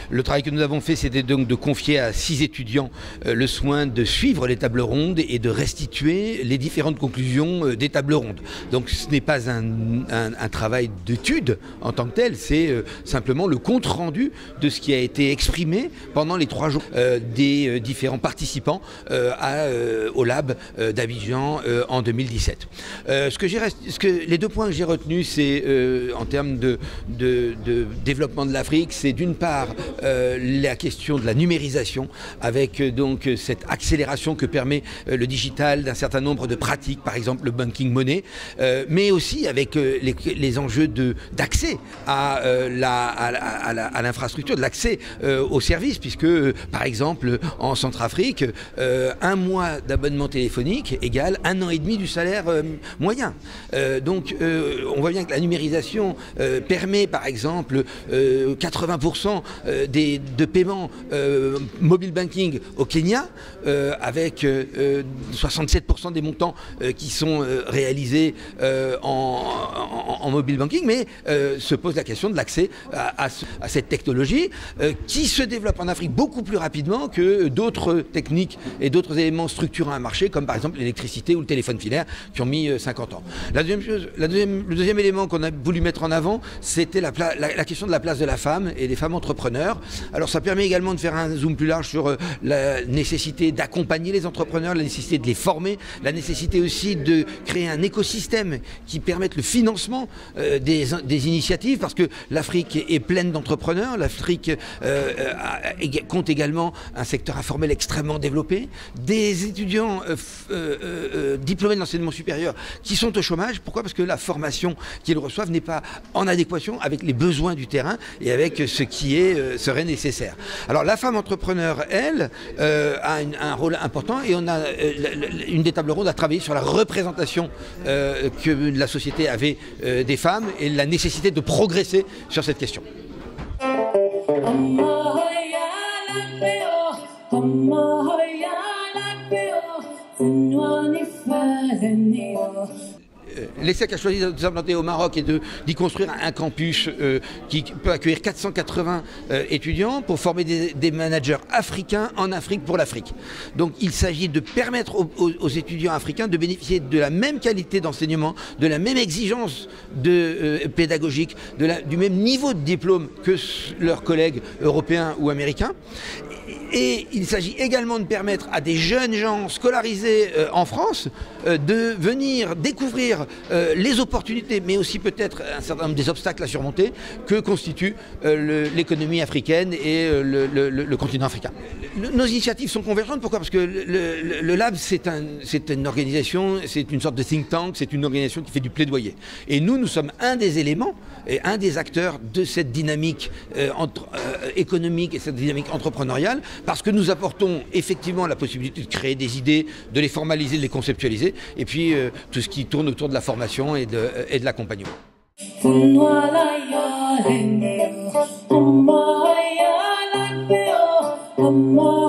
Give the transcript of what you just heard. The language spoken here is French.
Le travail que nous avons fait, c'était donc de confier à 6 étudiants le soin de suivre les tables rondes et de restituer les différentes conclusions des tables rondes. Donc ce n'est pas un travail d'étude en tant que tel, c'est simplement le compte-rendu de ce qui a été exprimé pendant les 3 jours des différents participants au Lab d'Abidjan en 2017. Les 2 points que j'ai retenus, c'est en termes de développement de l'Afrique, c'est d'une part la question de la numérisation avec donc cette accélération que permet le digital d'un certain nombre de pratiques, par exemple le banking money, mais aussi avec les enjeux d'accès à l'infrastructure, de l'accès aux services, puisque par exemple en Centrafrique, 1 mois d'abonnement téléphonique égale 1 an et demi du salaire moyen. Donc on voit bien que la numérisation permet par exemple 80% de paiements mobile banking au Kenya, avec 67% des montants qui sont réalisés en mobile banking, mais se pose la question de l'accès à cette technologie qui se développe en Afrique beaucoup plus rapidement que d'autres techniques et d'autres éléments structurants à un marché, comme par exemple l'électricité ou le téléphone filaire, qui ont mis 50 ans. Le deuxième élément qu'on a voulu mettre en avant, c'était la question de la place de la femme et des femmes entrepreneurs. Alors ça permet également de faire un zoom plus large sur la nécessité d'accompagner les entrepreneurs, la nécessité de les former, la nécessité aussi de créer un écosystème qui permette le financement des initiatives, parce que l'Afrique est pleine d'entrepreneurs, l'Afrique compte également un secteur informel extrêmement développé, des étudiants diplômés de l'enseignement supérieur qui sont au chômage. Pourquoi? Parce que la formation qu'ils reçoivent n'est pas en adéquation avec les besoins du terrain et avec ce qui serait nécessaire. Alors la femme entrepreneur, elle, a un rôle important, et on a une des tables rondes a travaillé sur la représentation que la société avait des femmes et la nécessité de progresser sur cette question. L'ESSEC a choisi de s'implanter au Maroc et d'y construire un campus qui peut accueillir 480 étudiants pour former des managers africains en Afrique pour l'Afrique. Donc il s'agit de permettre aux étudiants africains de bénéficier de la même qualité d'enseignement, de la même exigence pédagogique, du même niveau de diplôme que leurs collègues européens ou américains. Et il s'agit également de permettre à des jeunes gens scolarisés en France de venir découvrir les opportunités, mais aussi peut-être un certain nombre des obstacles à surmonter que constitue l'économie africaine et le continent africain. Nos initiatives sont convergentes. Pourquoi? Parce que le Lab, c'est une organisation, c'est une sorte de think tank, c'est une organisation qui fait du plaidoyer. Et nous sommes un des éléments et un des acteurs de cette dynamique économique et cette dynamique entrepreneuriale, parce que nous apportons effectivement la possibilité de créer des idées, de les formaliser, de les conceptualiser, et puis tout ce qui tourne autour de la formation et de l'accompagnement. Allah